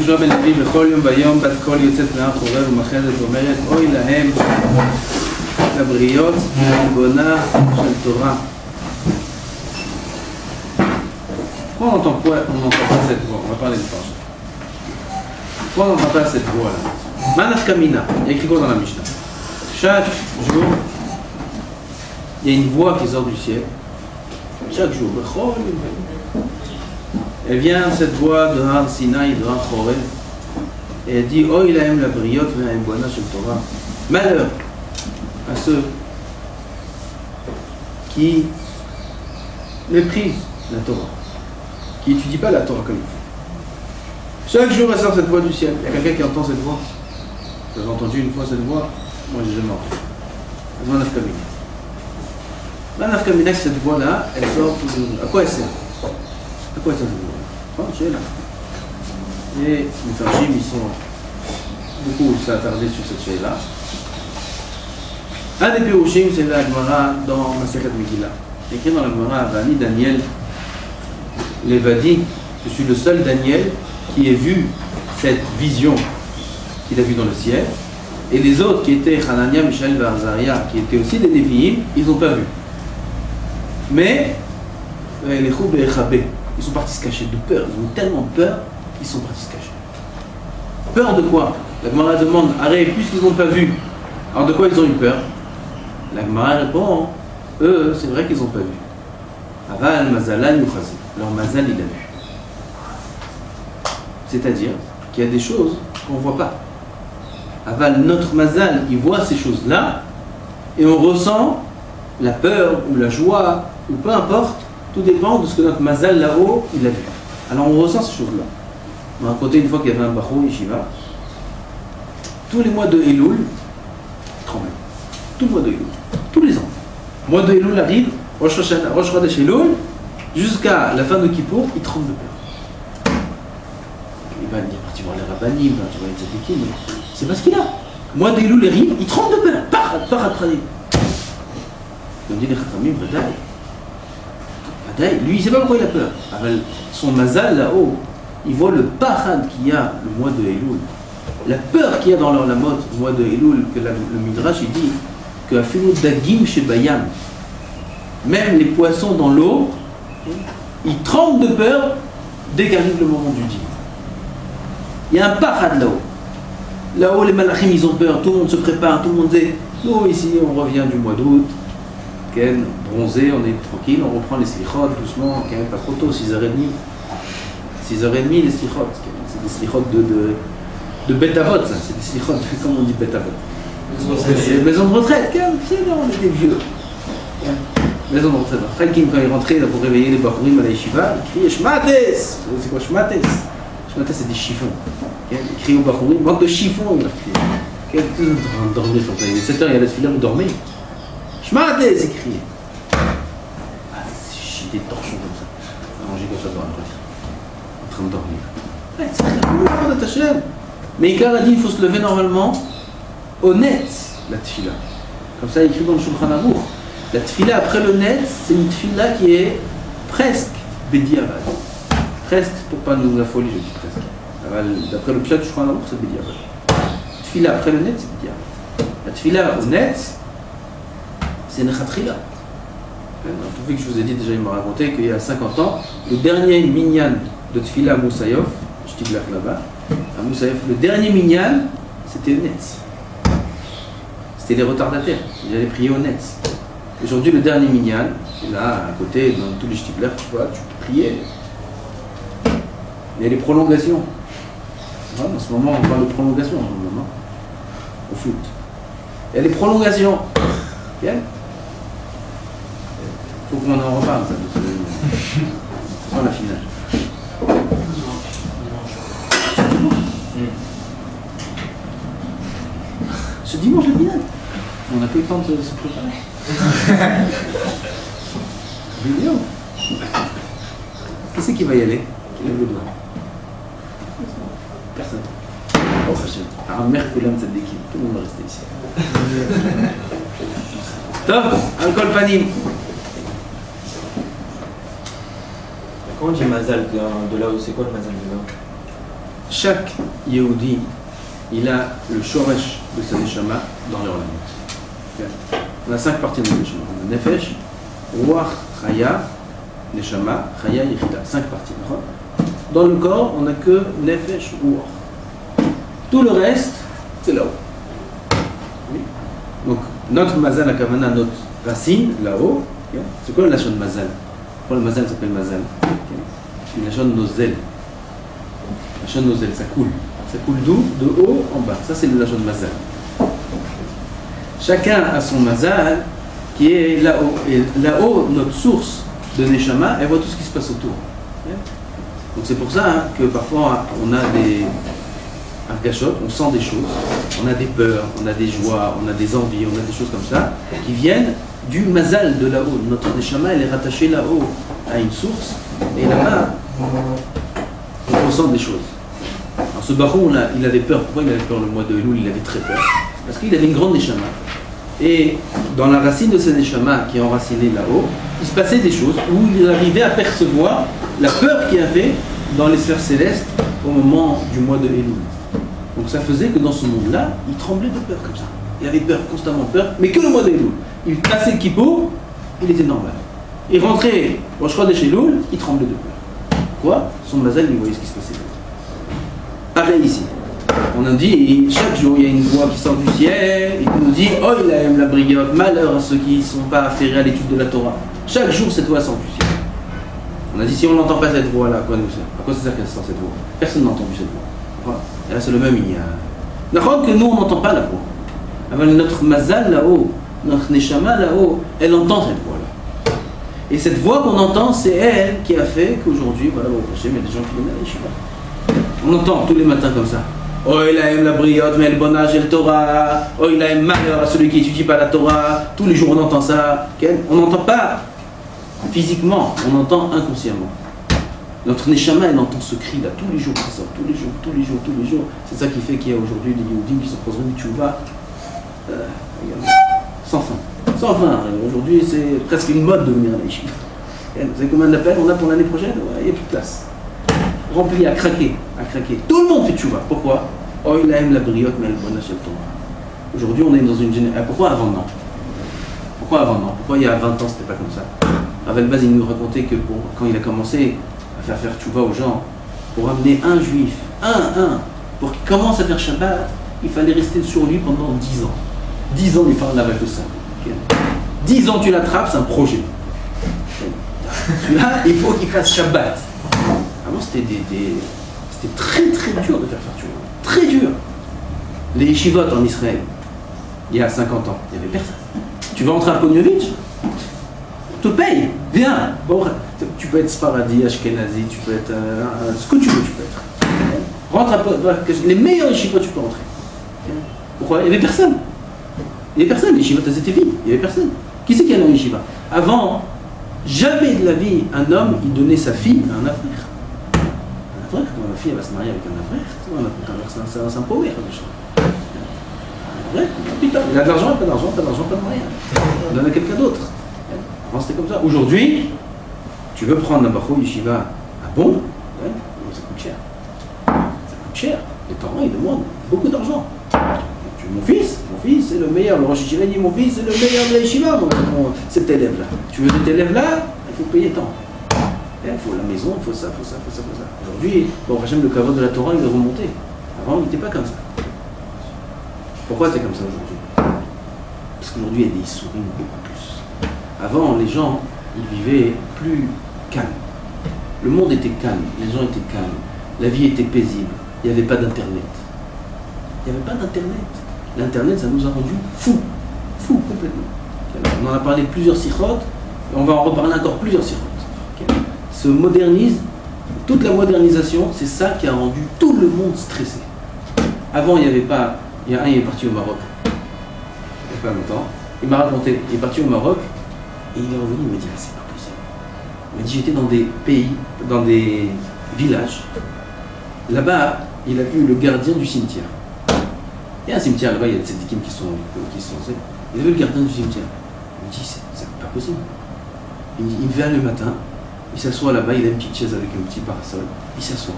יהושע בן לוי בכל יום ויום בת קול יוצאת מהר חורב ומחזת ואומרת אוי להם לבריות בונה של תורה. Pourquoi on n'entend pas cette voix? On va parler de Parcha. Pourquoi on n'entend pas cette voix-là? Manaf Kamina, il y a écrit quoi dans la Mishnah? Chaque jour, il y a une voix qui sort du ciel. Chaque jour, elle vient, cette voix de Har Sinaï, de Har Chorel, et elle dit oh il aime la briotte, mais un boana chez le Torah. Malheur à ceux qui méprisent la Torah, qui n'étudient pas la Torah comme il faut. Chaque jour, elle sort cette voix du ciel. Il y a quelqu'un qui entend cette voix? Vous avez entendu une fois cette voix? Moi, j'ai jamais entendu. Manaf Kamina. Manaf Kamina, cette voix-là, elle sort. À quoi elle sert? À quoi elle sert cette voix? Tu es là. Et les Farshim, ils sont beaucoup s'attarder sur cette chaîne-là. Un des Pirushim, c'est la Gemara dans Masechet Megillah. Écrit dans la Gemara, Bani Daniel Levadi, je suis le seul Daniel qui ait vu cette vision qu'il a vue dans le ciel. Et les autres qui étaient Hanania, Mishaël et Azaria, qui étaient aussi des Nevi'im, ils n'ont pas vu. Mais les Choub et les Chabé, ils sont partis se cacher de peur. Ils ont tellement peur qu'ils sont partis se cacher. Peur de quoi? La Gemara demande, arrête, puisqu'ils n'ont pas vu, alors de quoi ils ont eu peur? La Gemara répond, eux, c'est vrai qu'ils n'ont pas vu. Aval Mazalan Yuchazi. Leur Mazal, il a vu. C'est-à-dire qu'il y a des choses qu'on ne voit pas. Aval, notre Mazal, il voit ces choses-là, et on ressent la peur ou la joie, ou peu importe, tout dépend de ce que notre Mazal là-haut, il a vu. Alors on ressent ces choses-là. On m'a raconté une fois qu'il y avait un Bachou, Yeshiva, tous les mois de Elul, il tremblait. Tout le mois de Elul. Tous les ans. Le mois de Elul arrive, Rosh Hashanah, Rosh Chodesh Elul, jusqu'à la fin de Kippour, il tremble de peur. Il est parti voir les rabbanim, il va voir les tzadikim, mais c'est parce qu'il a. Le mois de Elul arrive, il tremble de peur. Par Pradim. On dit les Chachamim, Vadaï. Lui, il ne sait pas pourquoi il a peur. Avec son mazal là-haut, il voit le pachad qu'il y a le mois de Elul. La peur qu'il y a dans la mode, le mois de Elul, que le Midrash il dit que Afilu Dagim chez Bayam, même les poissons dans l'eau, ils tremblent de peur dès qu'arrive le moment du dîner. Il y a un pachad là-haut. Là-haut, les malachim, ils ont peur, tout le monde se prépare, tout le monde dit nous, ici, on revient du mois d'août, bronzé, on est tranquille, on reprend les slichot doucement, quand même pas trop tôt, 6h30. 6h30, les slichot, c'est des slichot de bêta-vote, ça, c'est des slichot, comme on dit bêta-vote. C'est maison de retraite, on est des vieux. Maison de retraite. Franklin, quand il rentrait pour réveiller les Bachurim à la yeshiva, il criait Shmates. C'est quoi Shmates? Shmates, c'est des chiffons. Il criait aux Bachurim, bande de chiffons, il a crié. Tout le monde est en train de dormir comme ça. Il est 7h, il y a la filière, vous dormez. Shmates, c'est crié. Ah, c'est des torchons comme ça. Arrangé comme ça dans la voiture. En train de dormir. C'est la de ta chaîne. Mais Ikar a dit il faut se lever normalement honnête, la tfila. Comme ça, écrit dans le Shulchan Aruch. La tfila après le net, c'est une tfila qui est presque bédiavad. Presque, pour pas nous affolier, je dis presque. D'après le pshat du Shulchan Aruch, c'est bédiavad. La tfila après le net, c'est bédiavad. La tfila au net, c'est une khatrila. Tout que je vous ai dit déjà, il m'a raconté qu'il y a 50 ans, le dernier minyan de tfila à Moussaïov, je dis là-bas, à Moussaïov, le dernier minyan, c'était le net. C'était les retardataires, ils allaient prier au net. Aujourd'hui, le dernier minyan, là, à côté, dans tous les shtibler, tu vois, tu peux prier. Il y a les prolongations. Voilà, en ce moment, on parle de prolongations, au foot. Il y a les prolongations. Bien. Il faut qu'on en reparle, ça, sans la finale. Ce dimanche, la finale. On n'a pas eu le temps de se préparer. Vidéo. Qui c'est qui va y aller? Qui lève le doigt? Personne. Oh, Hashem. Un mercoulam tzadikim. Tout le monde va rester ici. Top, Al-Kol Panim. Comment on dit mazal de là où c'est quoi le mazal de là? chaque Yehudi, il a le shoresh de sa neshama dans leur lamot. On a 5 parties de neshama. On a nefesh, ruach, chaya, neshama, chaya, yechida. 5 parties. Dans le corps, on n'a que nefesh, ruach. Tout le reste, c'est là-haut. Oui. Donc, notre mazal, la kavana, notre racine, là-haut, c'est quoi la lachon mazal? Pourquoi le mazal s'appelle mazal? C'est une lachon nozel. La lachon nozel, ça coule. Ça coule d'où? De haut en bas. Ça, c'est le lachon mazal. Chacun a son mazal qui est là-haut. Et là-haut, notre source de neshama, elle voit tout ce qui se passe autour. Donc c'est pour ça que parfois on a des argachot, on sent des choses, on a des peurs, on a des joies, on a des envies, on a des choses comme ça qui viennent du mazal de là-haut. Notre neshama, elle est rattachée là-haut à une source et là-bas on ressent des choses. Alors ce baron, il avait peur. Pourquoi il avait peur le mois de Elul? Il avait très peur parce qu'il avait une grande neshama. Et dans la racine de ce neshama qui est enraciné là-haut, il se passait des choses où il arrivait à percevoir la peur qu'il y avait dans les sphères célestes au moment du mois de Elul. Donc ça faisait que dans ce monde-là, il tremblait de peur comme ça. Il avait peur, constamment peur, mais que le mois de Elul. Il passait le kippour, il était normal. Il rentrait au Shroud de Elul, il tremblait de peur. Quoi? Son mazal, il voyait ce qui se passait. Pareil ici. On a dit, chaque jour, il y a une voix qui sort du ciel, et qui nous dit, oh, il aime la brigade, malheur à ceux qui ne sont pas affairés à l'étude de la Torah. Chaque jour, cette voix sort du ciel. On a dit, si on n'entend pas cette voix-là, à quoi ça sert qu'elle sort cette voix? Personne n'a entendu cette voix. Et là, c'est le même, il y a... D'accord que nous, on n'entend pas la voix. Alors, notre mazal là-haut, notre neshama là-haut, elle entend cette voix-là. Et cette voix qu'on entend, c'est elle qui a fait qu'aujourd'hui, voilà, au prochain, il y a des gens qui viennent à l'Yeshiva. On entend tous les matins comme ça. Oh, il aime la briotte, mais le bonage et le Torah. Oh, il aime malheur à celui qui n'étudie pas la Torah. Tous les jours, on entend ça. On n'entend pas physiquement, on entend inconsciemment. Notre neshama, elle entend ce cri-là tous les jours, qui sort, tous les jours, tous les jours, tous les jours. C'est ça qui fait qu'il y a aujourd'hui des Yehudim qui se poseront une tchouva sans fin. Sans fin. Aujourd'hui, c'est presque une mode de venir à l'Yeshiva. Vous savez combien d'appels on a pour l'année prochaine? Il n'y a plus de place. Rempli à craquer, à craquer. Tout le monde fait tchouva. Pourquoi? Oh, il aime la briotte, mais le bonheur chez le Torah. Aujourd'hui, on est dans une génération. Pourquoi avant non? Pourquoi avant non? Pourquoi il y a 20 ans, c'était pas comme ça? Ravel Baz, il nous racontait que quand il a commencé à faire tchouva aux gens, pour amener un juif, pour qu'il commence à faire Shabbat, il fallait rester sur lui pendant 10 ans. 10 ans, il fallait laver de ça. 10 ans, tu l'attrapes, c'est un projet. Celui-là, il faut qu'il fasse Shabbat. Avant, c'était très très dur de faire tchouva. Très dur. Les yeshivot en Israël, il y a 50 ans, il n'y avait personne. Tu vas entrer à Pognovitch, on te paye, viens. Bon, tu peux être Sfaradi, Ashkenazi, tu peux être ce que tu veux, tu peux être. Rentre à les meilleurs yeshivot, tu peux rentrer. Pourquoi? Il n'y avait personne. Il n'y avait personne, les yeshivot, elles étaient vides, il n'y avait personne. Qui c'est qui allait en yeshiva? Avant, jamais de la vie, un homme, il donnait sa fille à un avraire. Un avraire, quand ma fille elle va se marier avec un avraire, c'est un pauvre. Il a de l'argent, pas d'argent, pas de mariage. On donne à quelqu'un d'autre. Avant c'était comme ça. Aujourd'hui, tu veux prendre un bachou yeshiva à bon, ça coûte cher. Ça coûte cher. Les parents ils demandent beaucoup d'argent. Mon fils c'est le meilleur. Le Rosh Yeshiva dit mon fils c'est le meilleur de la yeshiva, cet élève-là. Tu veux cet élève-là, il faut payer tant. Il faut la maison, il faut ça. Aujourd'hui, bon, le kavod de la Torah il est remonté. Avant il n'était pas comme ça. Pourquoi c'est comme ça aujourd'hui? Parce qu'aujourd'hui, il y a des souris beaucoup plus. Avant, les gens, ils vivaient plus calmes. Le monde était calme, les gens étaient calmes, la vie était paisible, il n'y avait pas d'Internet. Il n'y avait pas d'Internet. L'Internet, ça nous a rendus fous complètement. On en a parlé plusieurs sikhot, et on va en reparler encore plusieurs sikhot. Se modernise, toute la modernisation, c'est ça qui a rendu tout le monde stressé. Avant, il n'y avait pas... Il y a un, il est parti au Maroc, il n'y a pas longtemps. Il m'a raconté, il est parti au Maroc et il est revenu, il m'a dit, ah, c'est pas possible. Il m'a dit, j'étais dans des pays, dans des villages. Là-bas, il a vu le gardien du cimetière. Il y a un cimetière là-bas, il y a des tzadikim qui sont. Il a vu le gardien du cimetière. Il me dit, c'est pas possible. Il vient le matin, il s'assoit là-bas, il a une petite chaise avec un petit parasol, il s'assoit.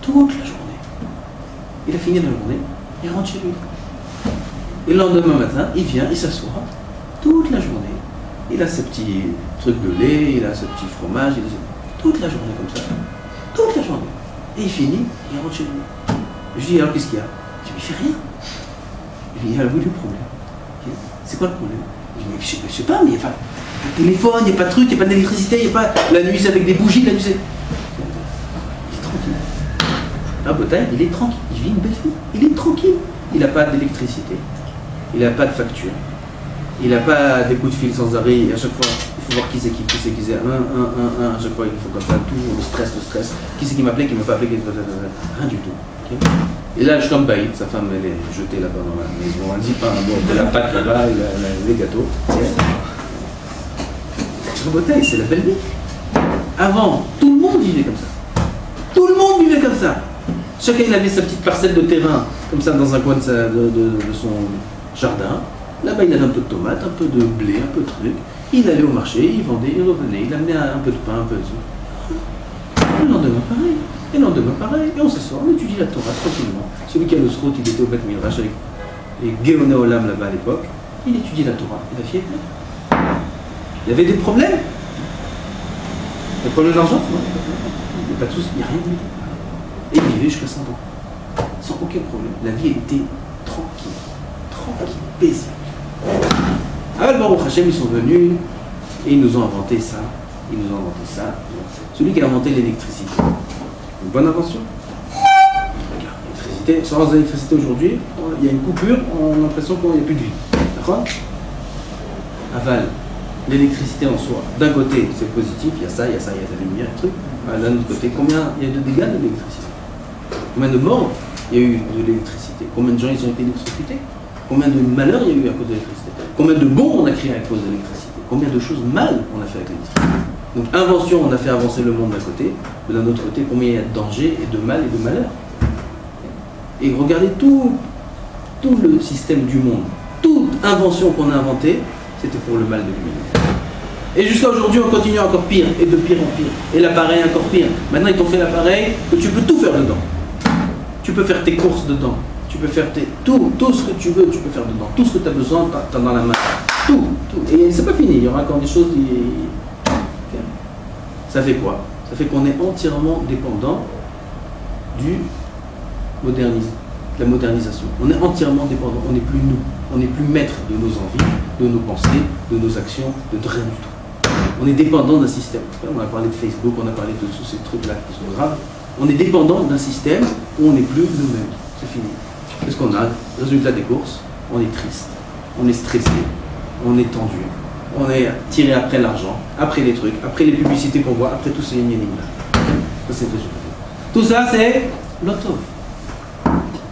toute la journée. Il a fini la journée, il rentre chez lui. Et le lendemain matin, il vient, il s'assoit toute la journée. Il a ses petits trucs de lait, il a ses petits fromages, toute la journée comme ça. Toute la journée. Et il finit, il rentre chez lui. Je lui dis, alors qu'est-ce qu'il y a? Je lui dis, il fait rien. Il y a le problème. C'est quoi le problème? Je lui dis, je sais pas, mais il n'y a pas de téléphone, il n'y a pas de truc, il n'y a pas d'électricité, il n'y a pas. La nuit c'est avec des bougies, la nuit c'est. Il est tranquille. Ah, Botaï, il est tranquille. Il vit une belle vie. Il est tranquille. Il n'a pas d'électricité. Il n'a pas de facture. Il n'a pas des coups de fil sans arrêt. Et à chaque fois, il faut voir qui c'est qui c'est. À chaque fois, il faut comme ça, tout le stress. Qui c'est qui m'appelait, qui ne m'a pas appelé, rien du tout. Okay. Et là, je tombe baïd, sa femme, elle est jetée là-bas dans la maison. Elle dit pas un mot, elle fait la pâte là-bas, les gâteaux. Botaï, c'est la belle vie. Avant, tout le monde vivait comme ça. Tout le monde vivait comme ça. Chacun il avait sa petite parcelle de terrain, comme ça, dans un coin de son jardin. Là-bas, il avait un peu de tomates, un peu de blé, un peu de trucs. Il allait au marché, il vendait, il revenait, il amenait un peu de pain, un peu de tout. Le lendemain, pareil. Et le lendemain, pareil. Et on s'assoit, on étudie la Torah tranquillement. Celui qui a le srout, il était au Beth Midrash avec les Géoné Olam là-bas à l'époque. Il étudiait la Torah. Il a fier. Il y avait des problèmes. Des problèmes d'argent? Non, il n'y a pas de soucis, il n'y a rien de tout. Et il vivait jusqu'à 100 ans. Sans aucun problème. La vie était tranquille. Tranquille, paisible. Ah, le Baruch Hashem, ils sont venus et ils nous ont inventé ça. Ils nous ont inventé ça. Celui qui a inventé l'électricité. Une bonne invention. L'électricité, sans électricité aujourd'hui, il y a une coupure, on a l'impression qu'il n'y a plus de vie. D'accord? Aval. L'électricité en soi, d'un côté c'est positif, il y a ça, il y a la lumière, un truc. D'un autre côté, combien il y a de dégâts de l'électricité? Combien de morts il y a eu de l'électricité? Combien de gens ils ont été électrocutés? Combien de malheurs il y a eu à cause de l'électricité? Combien de bombes on a créé à cause de l'électricité? Combien de choses mal on a fait avec l'électricité? Donc invention, on a fait avancer le monde d'un côté, mais d'un autre côté, combien il y a de danger et de mal et de malheur? Et regardez tout le système du monde, toute invention qu'on a inventée, c'était pour le mal de l'humanité. Et jusqu'à aujourd'hui, on continue encore pire, et de pire en pire. Et l'appareil encore pire. Maintenant, ils t'ont fait l'appareil que tu peux tout faire dedans. Tu peux faire tes courses dedans. Tu peux faire tout ce que tu veux, tu peux faire dedans. Tout ce que tu as besoin, tu as dans la main. Tout. Et c'est pas fini, il y aura encore des choses. Ça fait quoi? Ça fait qu'on est entièrement dépendant du modernisme, de la modernisation. On est entièrement dépendant, on n'est plus nous. On n'est plus maître de nos envies, de nos pensées, de nos actions, de rien du tout. On est dépendant d'un système. On a parlé de Facebook, on a parlé de tous ces trucs-là qui sont graves. On est dépendant d'un système où on n'est plus nous-mêmes. C'est fini. Qu'est-ce qu'on a? Résultat des courses, on est triste, on est stressé, on est tendu, on est tiré après l'argent, après les trucs, après les publicités qu'on voit, après tous ces lignes-là. Ça, c'est le résultat. Tout ça, c'est l'auto.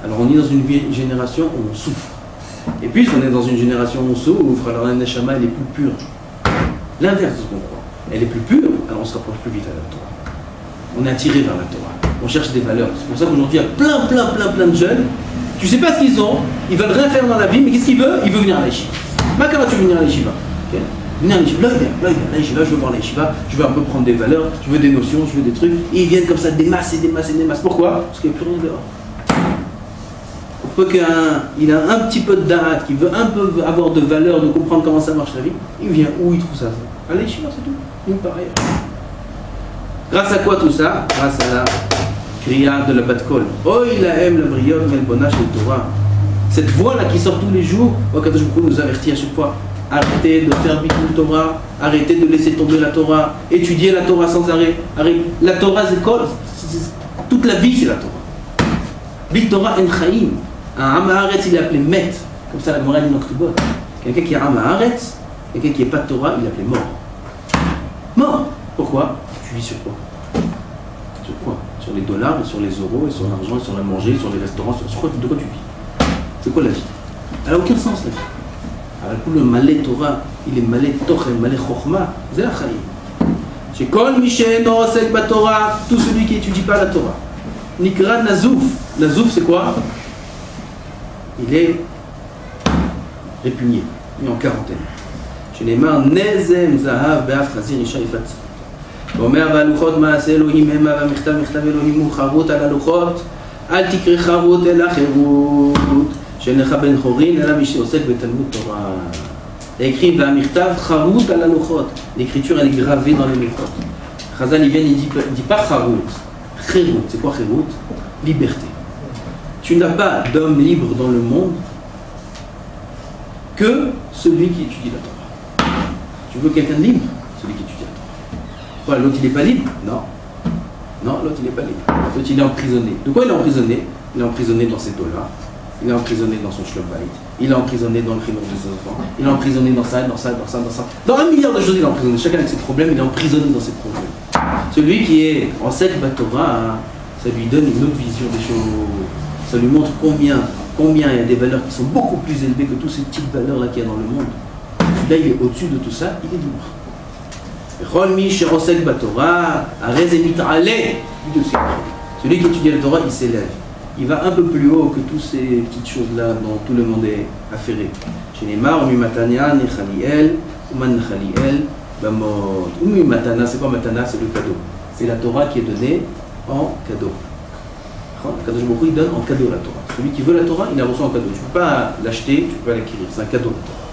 Alors on est dans une génération où on souffre. Et puisqu'on est dans une génération où on souffre, alors la Neshama elle est plus pure. L'inverse de ce qu'on croit. Elle est plus pure, alors on se rapproche plus vite à la Torah. On est attiré vers la Torah. On cherche des valeurs. C'est pour ça qu'aujourd'hui il y a plein de jeunes. Tu sais pas ce qu'ils ont, ils veulent rien faire dans la vie, mais qu'est-ce qu'ils veulent? Ils veulent venir à l'Aïshiva. Mais comment tu veux venir à l'Aïshiva? Okay. Venir à l'Aïshiva, là, l'Aïshiva, je veux voir l'Aïshiva, je veux un peu prendre des valeurs, je veux des notions, je veux des trucs. Et ils viennent comme ça des masses. Pourquoi? Parce qu'il n'y a plus rien dehors. Il a un petit peu de da'at, qui veut un peu avoir de valeur, de comprendre comment ça marche la vie, il vient où il trouve ça? Allez, Shiva, c'est tout. Nulle part ailleurs. Grâce à quoi tout ça? Grâce à la kriya de la bat kol. Oh, il aime la brioche, mais le bonage de Torah. Cette voix-là qui sort tous les jours, Kadosh Baruch Hu nous avertit à chaque fois. Arrêtez de faire bitul Torah, arrêtez de laisser tomber la Torah, étudiez la Torah sans arrêt. La Torah, c'est kol, toute la vie, c'est la Torah. Bit Torah en chaim. Un Am Haaretz, il est appelé Met, comme ça la Gemara dit dans Kribot. Quelqu'un qui est Am Haaretz, quelqu'un qui n'est pas de Torah, il est appelé mort. Mort. Pourquoi? Tu vis sur quoi? Sur quoi? Sur les dollars, et sur les euros, et sur l'argent, et sur la manger, sur les restaurants, sur quoi? De quoi tu vis? C'est quoi la vie? Elle n'a aucun sens la vie. Alors le Malé Torah, il est Malé Tochen, Malé Chochma, c'est la Chaïm. Chez Kol Mishen Osek Batorah, tout celui qui n'étudie pas la Torah. Nikra Nazouf. Nazouf, c'est quoi? Il est répugné, mis en quarantaine. Chez les mains, Nezem Zahav Be'af Chazir Isha Ifatzi. אומר והלוחות מעשה אלוהים המה והמכתב מכתב אלוהים הוא חרוט על הלוחות אל תקרא חרוט אלא חירות שאין לך בן חורין אלא מי שעוסק בתלמוד תורה. écrit והמכתב חרוט על הלוחות. L'écriture elle est gravée dans les lוחות. Chazal il vient il dit pas charout. Chirut, c'est quoi chirut? Liberté. Tu n'as pas d'homme libre dans le monde que celui qui étudie la Torah. Tu veux quelqu'un de libre? Celui qui étudie la Torah. Quoi, l'autre il n'est pas libre? Non. Non, l'autre il n'est pas libre. L'autre il est emprisonné. De quoi il est emprisonné? Il est emprisonné dans ses dollars. Il est emprisonné dans son shlom bayit. Il est emprisonné dans le chinois de ses enfants. Il est emprisonné dans ça, dans ça, dans ça, dans ça. Dans 1 milliard de choses, il est emprisonné. Chacun avec ses problèmes, il est emprisonné dans ses problèmes. Celui qui est en cette Torah, ça lui donne une autre vision des choses. Ça lui montre combien il y a des valeurs qui sont beaucoup plus élevées que toutes ces petites valeurs-là qu'il y a dans le monde. Celui-là, il est au-dessus de tout ça, il est libre. Celui qui étudie la Torah, il s'élève. Il va un peu plus haut que toutes ces petites choses-là dont tout le monde est affairé. Chez les Mar, Umimatania, Nechaliel, Uman Nechaliel, Bamot. Umimatana, c'est quoi Matana? C'est le cadeau. C'est la Torah qui est donnée en cadeau. Le Kadosh Baruch Hu, il donne en cadeau la Torah. Celui qui veut la Torah, il la reçoit en cadeau. Tu ne peux pas l'acheter, tu ne peux pas l'acquérir. C'est un cadeau la Torah.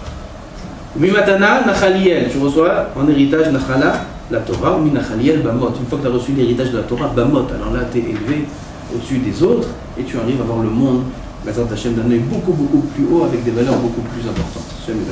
Umimatana, Nachaliel. Tu reçois en héritage Nachala, la Torah. Umi Nachaliel, Bamot. Une fois que tu as reçu l'héritage de la Torah, Bamot. Alors là, tu es élevé au-dessus des autres et tu arrives à voir le monde, Bezrat Hashem, d'un œil beaucoup plus haut avec des valeurs beaucoup plus importantes. Hashem est